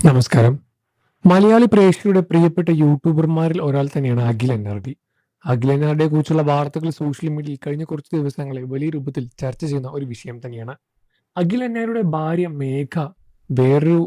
നമസ്കാരം. മലയാളി പ്രേക്ഷകരുടെ പ്രിയപ്പെട്ട യൂട്യൂബർമാരിൽ ഒരാൾ തന്നെയാണ് അഖിൽ NRD. അഖിൽ NRDയെ കുറിച്ചുള്ള വാർത്തകൾ സോഷ്യൽ മീഡിയയിൽ കഴിഞ്ഞ കുറച്ച് ദിവസങ്ങളായി വലിയ രൂപത്തിൽ ചർച്ച ചെയ്യുന്ന ഒരു വിഷയം തന്നെയാണ്. അഖിൽ NRDയുടെ ഭാര്യ മേഘ വേറൊരു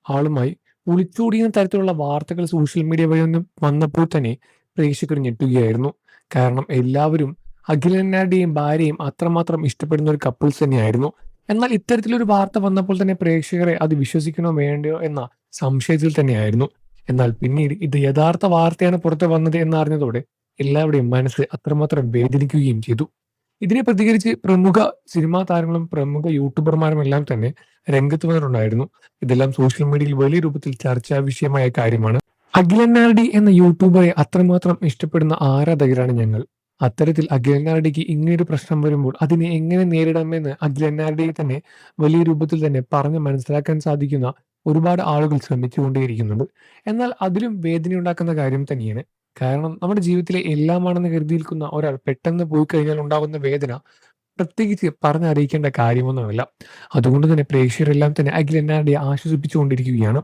ആളുമായി ഒളിച്ചോടിയെന്ന തരത്തിലുള്ള വാർത്തകൾ സോഷ്യൽ മീഡിയ വഴി വന്നപ്പോൾ തന്നെ പ്രേക്ഷകർ ഞെട്ടുകയായിരുന്നു. കാരണം എല്ലാവരും അഖിൽ NRDയെയും ഭാര്യയെയും അത്രമാത്രം ഇഷ്ടപ്പെടുന്ന ഒരു കപ്പിൾസ് തന്നെയായിരുന്നു. എന്നാൽ ഇത്തരത്തിലൊരു വാർത്ത വന്നപ്പോൾ തന്നെ പ്രേക്ഷകരെ അത് വിശ്വസിക്കണോ വേണ്ടയോ എന്ന സംശയത്തിൽ തന്നെയായിരുന്നു. എന്നാൽ പിന്നീട് ഇത് യഥാർത്ഥ വാർത്തയാണ് പുറത്ത് വന്നത് എന്നറിഞ്ഞതോടെ എല്ലാവരുടെയും മനസ്സ് അത്രമാത്രം വേദനിക്കുകയും ചെയ്തു. ഇതിനെ പ്രതികരിച്ച് പ്രമുഖ സിനിമാ താരങ്ങളും പ്രമുഖ യൂട്യൂബർമാരും എല്ലാം തന്നെ രംഗത്ത് വന്നിട്ടുണ്ടായിരുന്നു. ഇതെല്ലാം സോഷ്യൽ മീഡിയയിൽ വലിയ രൂപത്തിൽ ചർച്ചാ വിഷയമായ കാര്യമാണ്. അഖിൽ NRD എന്ന യൂട്യൂബറെ അത്രമാത്രം ഇഷ്ടപ്പെടുന്ന ആരാധകരാണ് ഞങ്ങൾ. അത്തരത്തിൽ അഖിൽ NRDക്ക് ഇങ്ങനെയൊരു പ്രശ്നം വരുമ്പോൾ അതിനെ എങ്ങനെ നേരിടാമെന്ന് അഖിൽ NRDയെ തന്നെ വലിയ രൂപത്തിൽ തന്നെ പറഞ്ഞ് മനസ്സിലാക്കാൻ സാധിക്കുന്ന ഒരുപാട് ആളുകൾ ശ്രമിച്ചുകൊണ്ടേയിരിക്കുന്നുണ്ട്. എന്നാൽ അതിലും വേദനയുണ്ടാക്കുന്ന കാര്യം തന്നെയാണ്. കാരണം നമ്മുടെ ജീവിതത്തിലെ എല്ലാമാണെന്ന് കരുതി നിൽക്കുന്ന ഒരാൾ പെട്ടെന്ന് പോയി കഴിഞ്ഞാൽ ഉണ്ടാകുന്ന വേദന പ്രത്യേകിച്ച് പറഞ്ഞറിയിക്കേണ്ട കാര്യമൊന്നുമല്ല. അതുകൊണ്ട് തന്നെ പ്രേക്ഷകരെല്ലാം തന്നെ അഖിൽ NRDയെ ആശ്വസിപ്പിച്ചുകൊണ്ടിരിക്കുകയാണ്.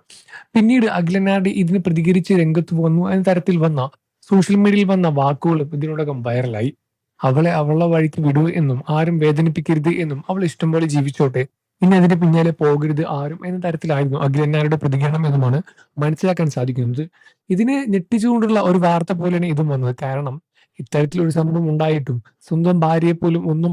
പിന്നീട് അഖിൽ NRD ഇതിന് പ്രതികരിച്ച് രംഗത്ത് വന്നു എന്ന തരത്തിൽ വന്ന സോഷ്യൽ മീഡിയയിൽ വന്ന വാക്കുകളും ഇതിനോടകം വൈറലായി. അവളെ അവളുടെ വഴിക്ക് വിടൂ എന്നും ആരും വേദനിപ്പിക്കരുത് എന്നും അവൾ ഇഷ്ടം പോലെ ജീവിച്ചോട്ടെ. ഇനി അതിന്റെ പിന്നാലെ പോകരുത് ആരും എന്ന തരത്തിലായിരുന്നു അഖിൽ NRDയുടെ പ്രതികരണം എന്നുമാണ് മനസ്സിലാക്കാൻ സാധിക്കുന്നത്. ഇതിനെ ഞെട്ടിച്ചുകൊണ്ടുള്ള ഒരു വാർത്ത പോലെയാണ് ഇതും വന്നത്. കാരണം ഇത്തരത്തിലൊരു സംഭവം ഉണ്ടായിട്ടും സ്വന്തം ഭാര്യയെ പോലും ഒന്നും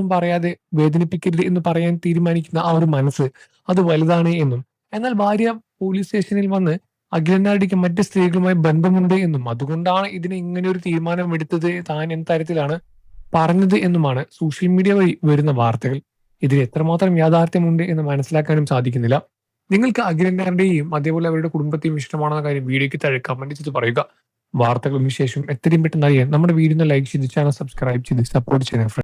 പറയാതെ വേദനിപ്പിക്കരുത് എന്ന് പറയാൻ തീരുമാനിക്കുന്ന ആ ഒരു മനസ്സ് അത് വലുതാണ് എന്നും, എന്നാൽ ഭാര്യ പോലീസ് സ്റ്റേഷനിൽ വന്ന് അഖിൽ NRDക്ക് മറ്റ് സ്ത്രീകളുമായി ബന്ധമുണ്ട് എന്നും അതുകൊണ്ടാണ് ഇതിന് ഇങ്ങനെ ഒരു തീരുമാനം എടുത്തത് താൻ എന്ന തരത്തിലാണ് പറഞ്ഞത് എന്നുമാണ് സോഷ്യൽ മീഡിയ വഴി വരുന്ന വാർത്തകൾ. ഇതിൽ എത്രമാത്രം യാഥാർത്ഥ്യമുണ്ട് എന്ന് മനസ്സിലാക്കാനും സാധിക്കുന്നില്ല. നിങ്ങൾക്ക് അഖിൽ NRDയെയും അതേപോലെ അവരുടെ കുടുംബത്തെയും ഇഷ്ടമാണെന്ന കാര്യം വീഡിയോയ്ക്ക് താഴെ കമന്റ് ചെയ്ത് പറയുക. വാർത്തകളും വിശേഷം എത്രയും പെട്ടെന്ന് അറിയാൻ നമ്മുടെ വീഡിയോ ലൈക്ക് ചെയ്ത് ചാനൽ സബ്സ്ക്രൈബ് ചെയ്ത് സപ്പോർട്ട് ചെയ്യണം.